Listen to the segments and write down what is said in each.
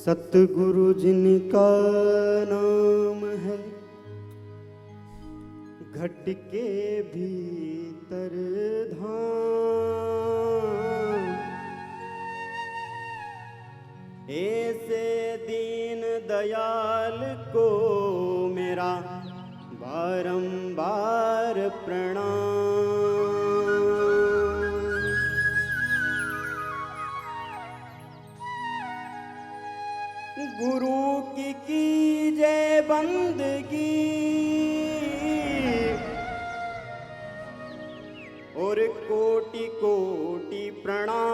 सतगुरु जिनका नाम है, घट के भीतर धाम। ऐसे दीन दयाल को मेरा बारंबार प्रणाम। गुरु की कीजय बंदगी और कोटि कोटि प्रणाम।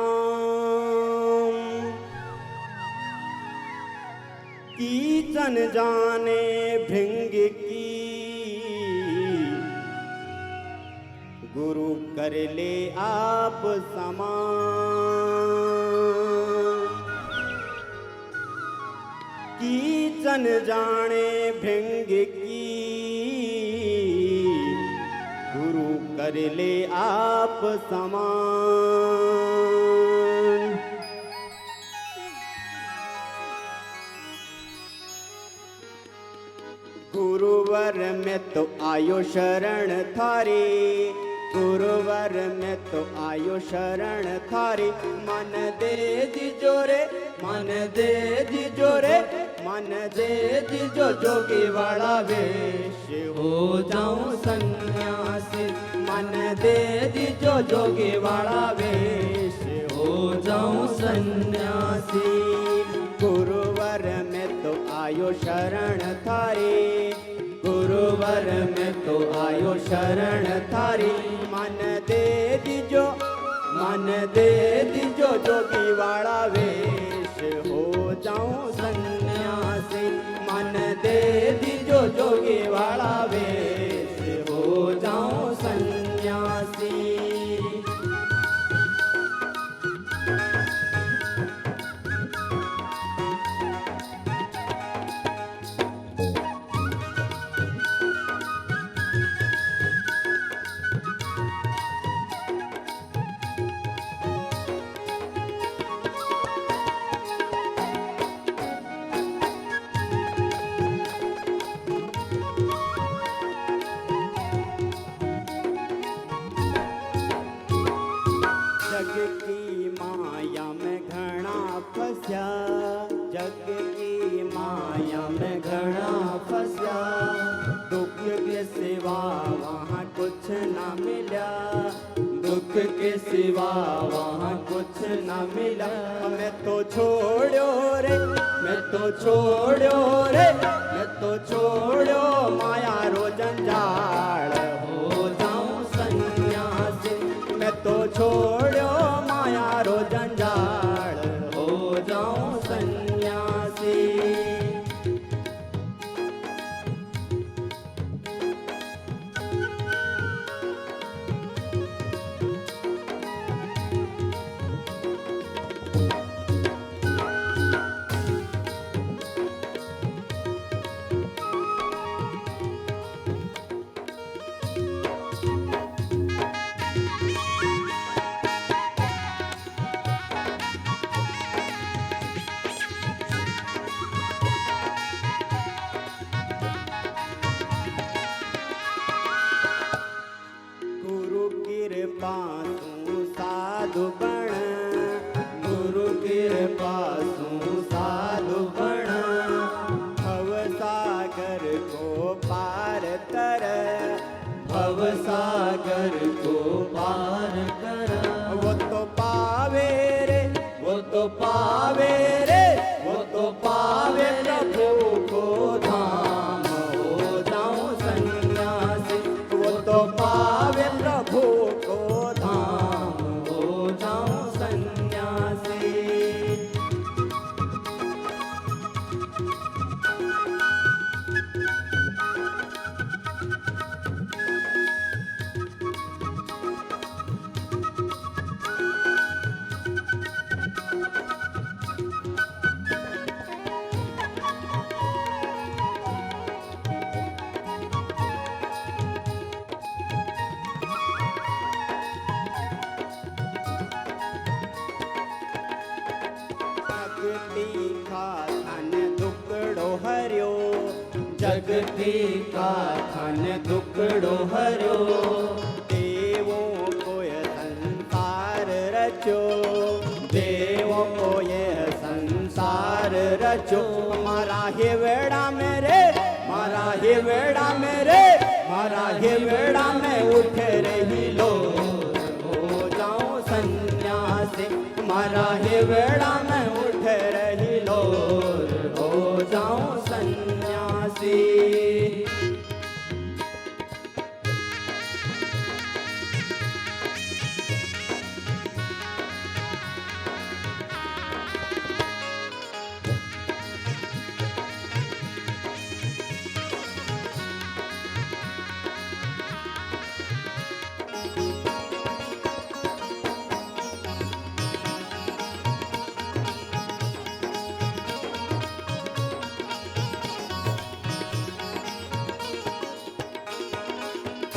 कीचन जाने भृंग की, गुरु कर ले आप समान। कीचन जाने भृंग की, गुरु कर ले आप समान। गुरुवर में तो आयो शरण थारी, गुरुवर में तो आयो शरण थारी। मन दे दीजो रे, मन दे दीजो रे, मन दे दीजो जोगी वाला वेश हो जाऊं सन्यासी। मन दे दीजो जोगी वाला वेश हो जाऊं सन्यासी। गुरुवर में तो आयो शरण थारी, गुरुवर में तो आयो शरण थारी। मन दे दीजो, मन दे दीजो जोगी वाला वेश हो जाऊं सन्यासी। मन दे दीजो जोगी वाला वेश हो जाऊं सन्यासी। जग की माया में घना फंसा, जग की माया में घना फंसा। दुख के सिवा वहाँ कुछ ना मिला, दुख के सिवा वहाँ कुछ ना मिला। मैं तो छोड़ो रे, मैं तो छोड़ो रे, मैं तो छोड़ो माया रो जंजाल हो जाऊं सन्यासी। मैं तो छोड़ो माया रो जंजाल हो जाऊं सन्यासी। गुरु कृपा तू साधु बण, गुरु कृपा तू साधु बण। भव सागर को पार कर, भव सागर को पार कर। वो तो पावे रे, वो तो पावे रे, वो तो पावे प्रभु को धाम हो जाऊं सन्यासी। वो तो पावे प्रभु को धाम हो जाऊं सन्यासी। शक्ति का थन दुखड़ो हरो, देवों को यह संसार रचो, देवों को यह संसार रचो। मारा हे वेड़ा मेरे, मारा हे वेड़ा मेरे, मारा हे वेड़ा में उठ रही लो, हो जाऊं सन्यासी। मारा हे वेड़ा में उठ रही लो, हो जाऊं सन्यासी।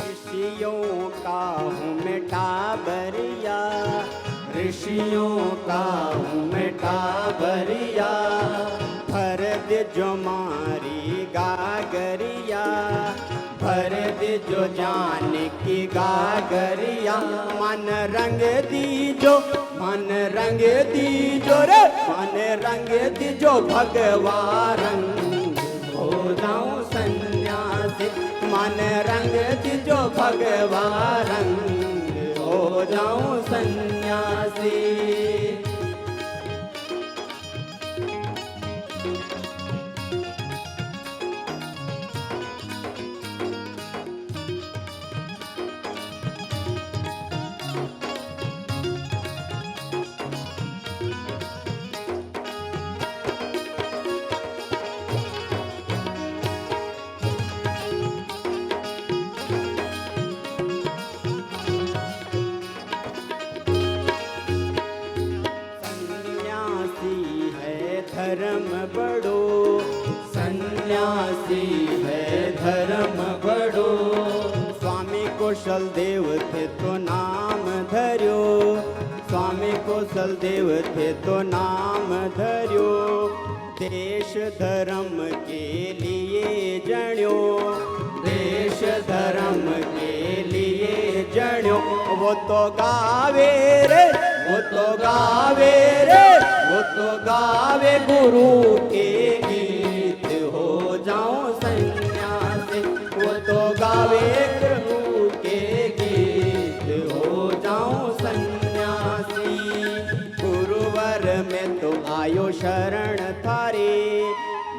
ऋषियों का हूँ मैं टाबरिया, ऋषियों का हूँ मैं टाबरिया, भर दे जो मारी गागरिया, भर दे जो जान की गागरिया। मन रंग दीजो, मन रंग दीजो रे, मन रंग दीजो भगवा रंग, हो जाऊं सन्यासी। मन रंग दीजो भगवा रंग, हो जाऊं सन्यासी। धर्म बड़ो, सन्यासी है धर्म बड़ो। स्वामी कौशल देव थे तो नाम धर्यो, स्वामी कौशल देव थे तो नाम धर्यो। देश धर्म के लिए जण्यो, देश धर्म के लिए जण्यो। वो तो गावे रे, वो तो गावे रे, वो तो गावे गुरु के गीत, हो जाऊं सन्यासी। वो तो गावे गुरु के गीत, हो जाऊं सन्यासी। गुरुवर में तो आयो शरण थारी,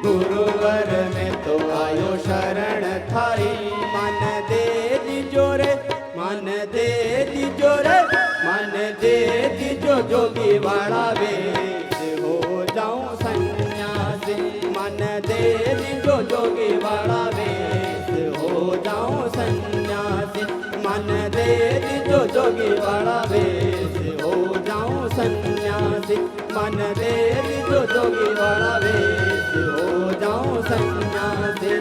गुरुवर में तो आयो शरण थारी। मन दे दीजो रे, मन दे दीजो रे, मन दे दीजो जोगी वाला वेश, हो जाऊं सन्यासी। मन दे दीजो जोगी वाला वेश, हो जाऊं सन्यासी। मन दे दीजो जोगी वाला वेश, हो जाऊं सन्यासी। मन दे दीजो जोगी वाला वेश, हो जाऊं सन्यासी,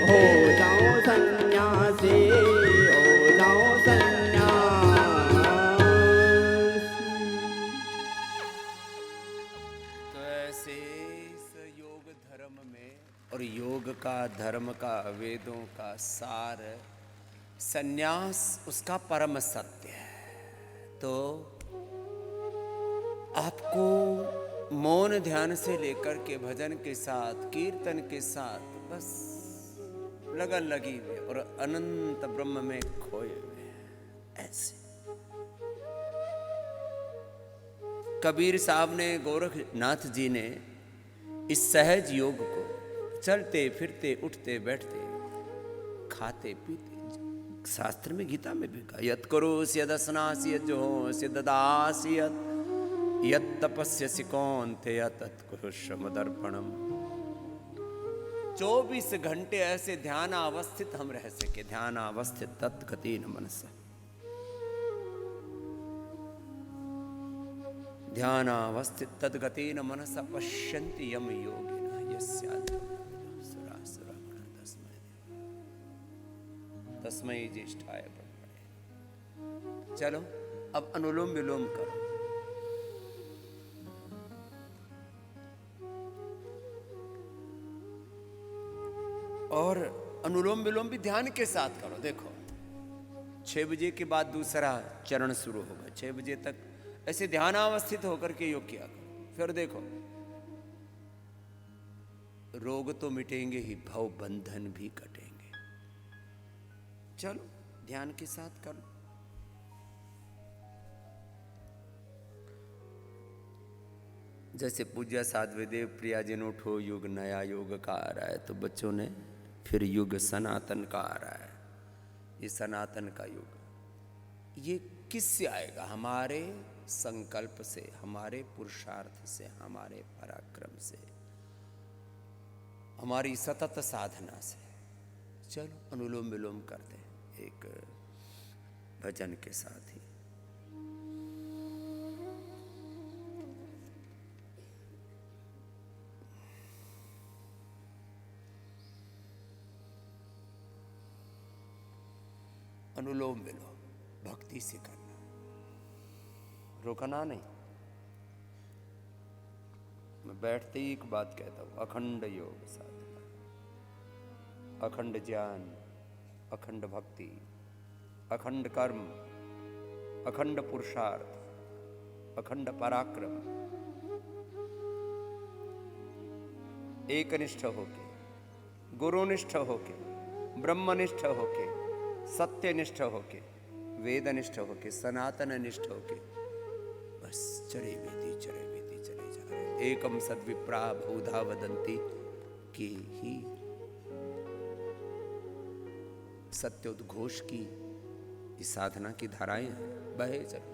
हो जाऊं सन्यासी, हो जाऊं सन्यासी। तो ऐसे इस योग धर्म में, और योग का धर्म का वेदों का सार सन्यास उसका परम सत्य है। तो आपको मौन ध्यान से लेकर के भजन के साथ, कीर्तन के साथ बस लगन लगी हुई और अनंत ब्रह्म में खोए हुए हैं। ऐसे कबीर साहब ने, गोरखनाथ जी ने इस सहज योग को चलते फिरते उठते बैठते खाते पीते, शास्त्र में गीता में भी कहा, यत् करोसि यदस्नासि यज्जोषि ददासि यत् तपस्यसि कौन्तेय तत् कुरुष्व मदर्पणम्। 24 घंटे ऐसे ध्यानावस्थित हम रह सके, ध्यानावस्थित तत्गतेन मनसा, ध्यानावस्थित तद्गतेन मनसा पश्यन्ति यम योगिनः यस्याद्भुतसुरासुरगणः तस्मै ज्येष्ठाय ब्रह्मणे। चलो अब अनुलोम विलोम करो। और अनुलोम विलोम भी ध्यान के साथ करो। देखो 6 बजे के बाद दूसरा चरण शुरू होगा, 6 बजे तक ऐसे ध्यानावस्थित होकर के योग किया करो। फिर देखो रोग तो मिटेंगे ही, भव बंधन भी कटेंगे। चलो ध्यान के साथ करो। जैसे पूज्य साध्वी देव प्रिया जिन उठो, युग नया योग का आ रहा है, तो बच्चों ने फिर युग सनातन का आ रहा है। ये सनातन का युग ये किससे आएगा? हमारे संकल्प से, हमारे पुरुषार्थ से, हमारे पराक्रम से, हमारी सतत साधना से। चलो अनुलोम विलोम करते हैं एक भजन के साथ ही। अनुलोम विलोम भक्ति से करना, रुकना नहीं। मैं बैठते ही एक बात कहता हूं, अखंड योग साधना, अखंड ज्ञान, अखंड भक्ति, अखंड कर्म, अखंड पुरुषार्थ, अखंड पराक्रम, एकनिष्ठ होके, गुरुनिष्ठ होके, ब्रह्मनिष्ठ होके, सत्यनिष्ठ होके, वेदनिष्ठ होके, सनातन निष्ठ होके, बस चढ़े वेदी चले जा रहे। एकम सद्विप्रा बहुधा वदंती के ही सत्योद्घोष की इस साधना की धाराएं बहे चलो।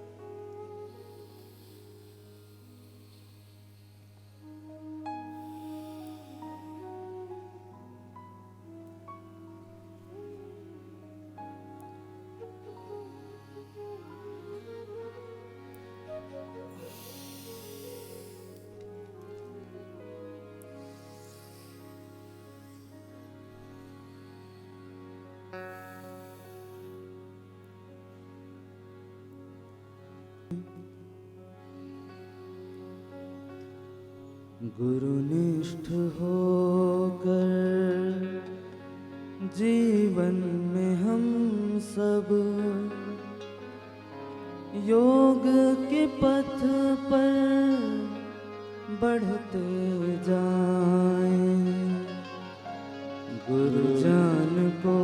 गुरुनिष्ठ होकर जीवन में हम सब योग के पथ पर बढ़ते जाएं। गुरुजन को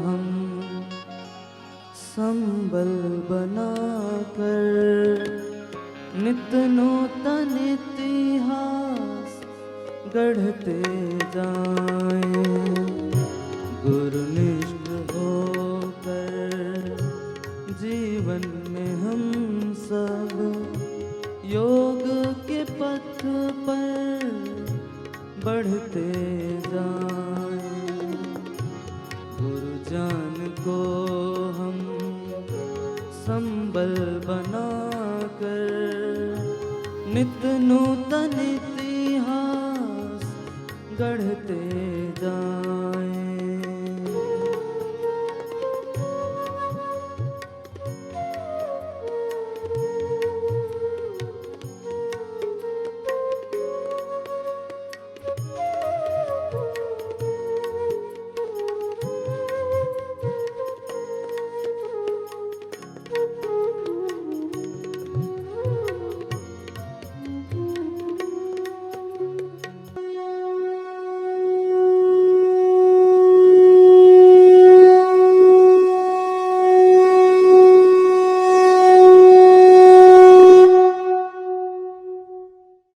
हम संबल बनाकर नित नूतन इतिहास गढ़ते जाएं। गुरुनिष्ठ होकर जीवन में हम सब योग के पथ पर बढ़ते जाएं। गुरुजन को हम संबल बनाकर नित नूतन इतिहास गढ़ते जाएं।